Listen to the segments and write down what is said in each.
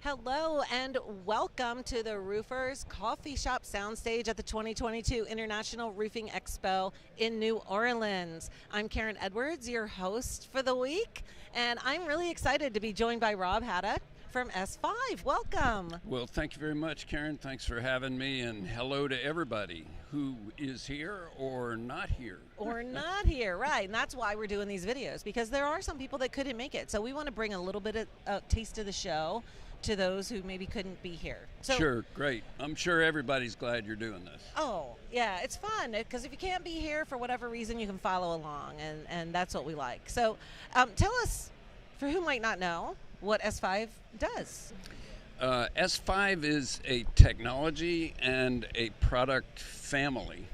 Hello and welcome to the Roofers Coffee Shop soundstage at the 2022 International Roofing Expo in New Orleans. I'm Karen Edwards, your host for the week, and I'm really excited to be joined by Rob Haddock from S-5. Welcome. Well, thank you very much, Karen. Thanks for having me, and hello to everybody who is here or not here. Or not here, right. And that's why we're doing these videos, because there are some people that couldn't make it. So we want to bring a little bit of a taste of the show to those who maybe couldn't be here. So, sure, great. I'm sure everybody's glad you're doing this. Oh, yeah, it's fun, because if you can't be here for whatever reason, you can follow along, and that's what we like. So tell us, for who might not know, what S-5 does. S-5 is a technology and a product family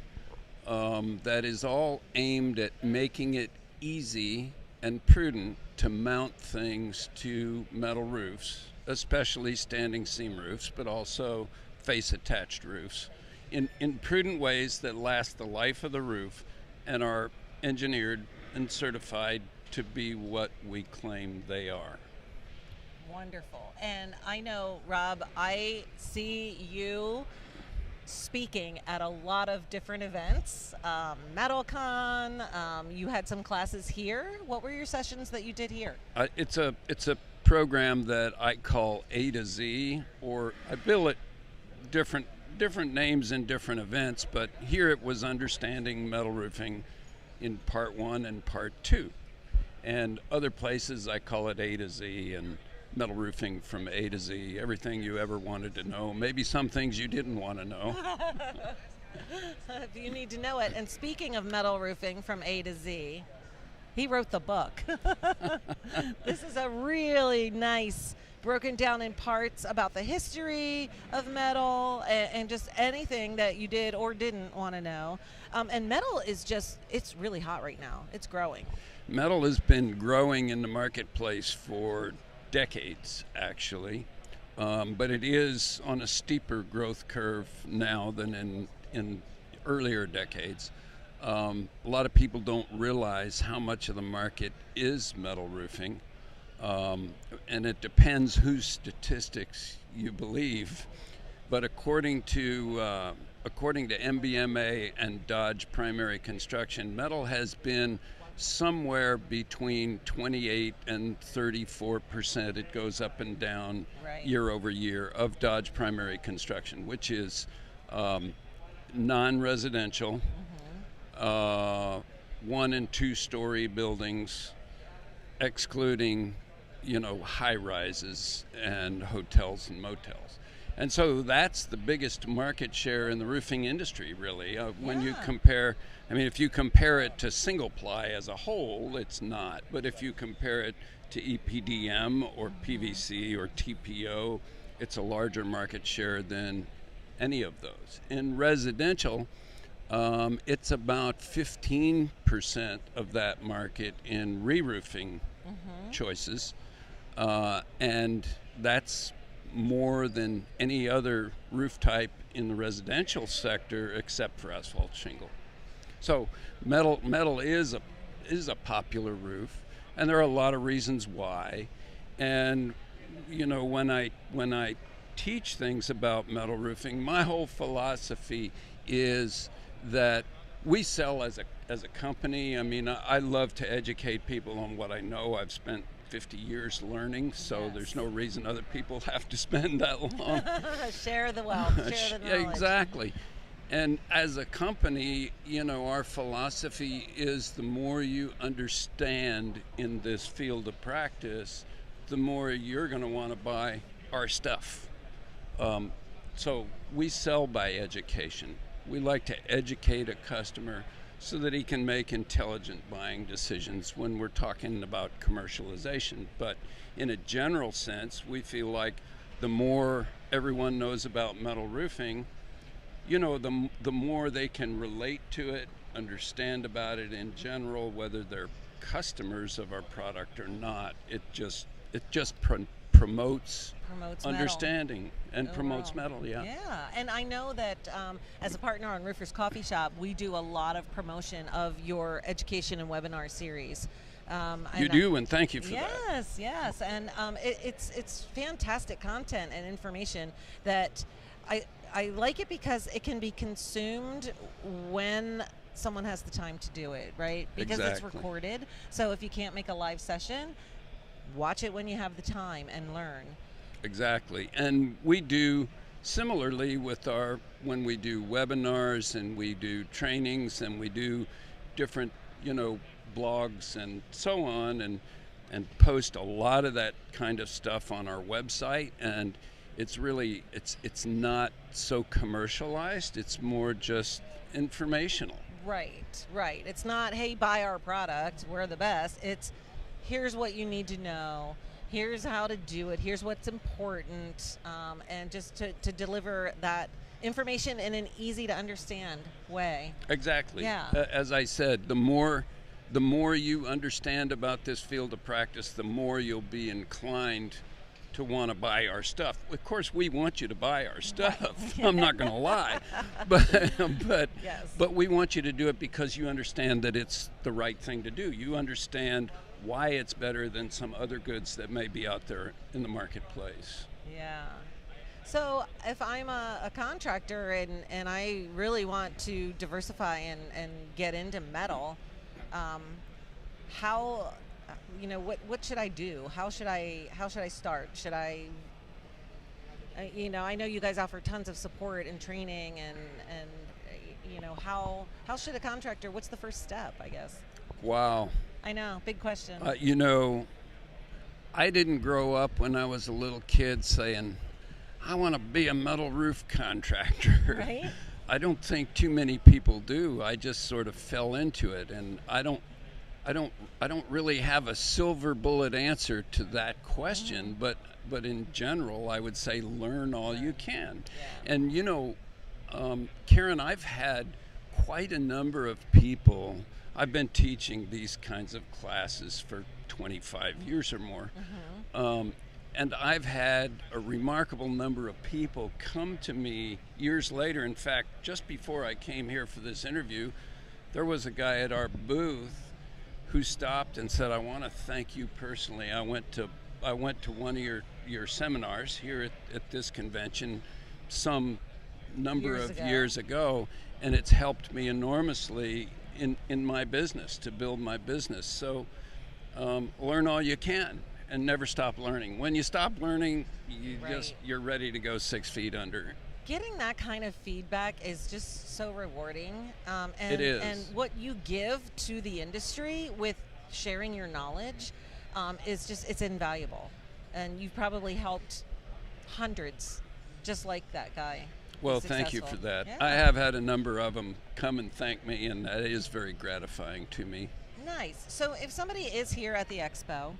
that is all aimed at making it easy and prudent to mount things to metal roofs, especially standing seam roofs, but also face-attached roofs, in prudent ways that last the life of the roof and are engineered and certified to be what we claim they are. Wonderful. And I know, Rob, I see you speaking at a lot of different events. Metalcon, you had some classes here. What were your sessions that you did here? It's a program that I call A to Z, or I bill it different names in different events, but here it was Understanding Metal Roofing in Part 1 and Part 2. And other places I call it A to Z, and metal roofing from A to Z, everything you ever wanted to know, maybe some things you didn't want to know. If you need to know it. And speaking of metal roofing from A to Z, he wrote the book. This is a really nice, broken down in parts about the history of metal and just anything that you did or didn't want to know. And metal is just, it's really hot right now. It's growing. Metal has been growing in the marketplace for decades, actually, but it is on a steeper growth curve now than in earlier decades. A lot of people don't realize how much of the market is metal roofing, and it depends whose statistics you believe. But according to MBMA and Dodge Primary Construction, metal has been somewhere between 28 and 34%. It goes up and down year over year of Dodge Primary Construction, which is non-residential, 1 and 2 story buildings, excluding, high rises and hotels and motels. And so that's the biggest market share in the roofing industry, really. When you compare, if you compare it to single ply as a whole, it's not. But if you compare it to EPDM or PVC or TPO, it's a larger market share than any of those. In residential, it's about 15% of that market in re-roofing choices, and that's more than any other roof type in the residential sector except for asphalt shingle. So metal is a popular roof, and there are a lot of reasons why. And when I teach things about metal roofing, my whole philosophy is that we sell as a company. I love to educate people on what I know. I've spent 50 years learning, so there's no reason other people have to spend that long. Share the wealth, share the knowledge. Exactly. And as a company, our philosophy is the more you understand in this field of practice, the more you're going to want to buy our stuff. So we sell by education. We like to educate a customer so that he can make intelligent buying decisions when we're talking about commercialization. But in a general sense, we feel like the more everyone knows about metal roofing, the more they can relate to it, understand about it in general, whether they're customers of our product or not. It just promotes understanding and promotes metal. Yeah, and I know that as a partner on Roofers Coffee Shop, we do a lot of promotion of your education and webinar series. You do, and thank you for that. Yes, yes, and it's fantastic content and information that I like it because it can be consumed when someone has the time to do it, right? Because it's recorded. So if you can't make a live session, watch it when you have the time and learn. Exactly, and we do similarly with when we do webinars and we do trainings and we do different, blogs and so on, and post a lot of that kind of stuff on our website. And it's really it's not so commercialized. It's more just informational. Right. It's not, hey, buy our product, we're the best. It's, here's what you need to know. Here's how to do it. Here's what's important, and just to deliver that information in an easy to understand way. Exactly. Yeah. As I said, the more you understand about this field of practice, the more you'll be inclined to want to buy our stuff. Of course, we want you to buy our stuff. I'm not going to lie, but yes. But we want you to do it because you understand that it's the right thing to do. You understand why it's better than some other goods that may be out there in the marketplace. Yeah. So if I'm a contractor and I really want to diversify and get into metal, how, what should I do? How should I start? Should I know you guys offer tons of support and training and how should a contractor, what's the first step, I guess? Wow. I know, big question. I didn't grow up when I was a little kid saying, I want to be a metal roof contractor. Right? I don't think too many people do. I just sort of fell into it, and I don't really have a silver bullet answer to that question, but in general, I would say learn all you can. Yeah. And Karen, I've had quite a number of people. I've been teaching these kinds of classes for 25 years or more. Mm-hmm. And I've had a remarkable number of people come to me years later. In fact, just before I came here for this interview, there was a guy at our booth who stopped and said, I want to thank you personally. I went to one of your seminars here at this convention some number of years ago, and it's helped me enormously in my business, to build my business. So learn all you can and never stop learning. When you stop learning, you're ready to go 6 feet under. Getting that kind of feedback is just so rewarding. It is. And what you give to the industry with sharing your knowledge is just, it's invaluable. And you've probably helped hundreds just like that guy. Well, thank you for that. Yeah. I have had a number of them come and thank me, and that is very gratifying to me. Nice. So if somebody is here at the expo,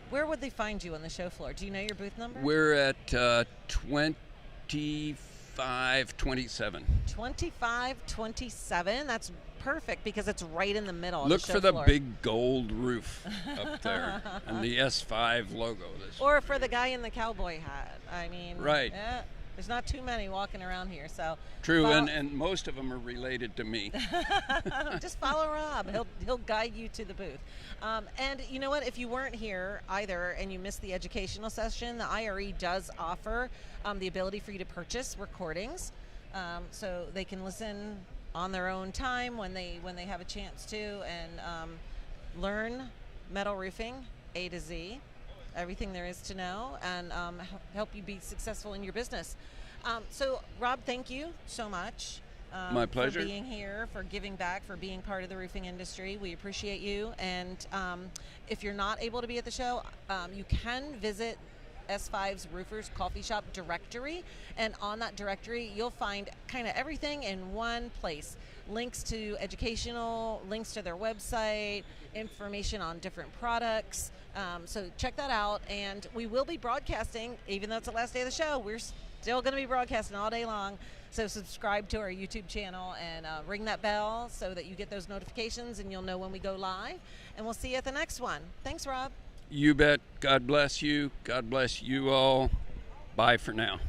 where would they find you on the show floor? Do you know your booth number? We're at 2527. 2527. That's perfect because it's right in the middle. Look of the show for the floor. big gold roof up there and the S-5 logo. Or for the guy in the cowboy hat. I mean, right. There's not too many walking around here, so true, and most of them are related to me. Just follow Rob; he'll guide you to the booth. And you know what? If you weren't here either and you missed the educational session, the IRE does offer the ability for you to purchase recordings, so they can listen on their own time when they have a chance to, and learn metal roofing A to Z. Everything there is to know, and help you be successful in your business. So, Rob, thank you so much. My pleasure. For being here, for giving back, for being part of the roofing industry. We appreciate you. And if you're not able to be at the show, you can visit S5's Roofers Coffee Shop directory, and on that directory you'll find kind of everything in one place. Links to educational, links to their website, information on different products. So check that out, and we will be broadcasting, even though it's the last day of the show, we're still going to be broadcasting all day long. So subscribe to our YouTube channel and ring that bell so that you get those notifications and you'll know when we go live. And we'll see you at the next one. Thanks, Rob. You bet. God bless you. God bless you all. Bye for now.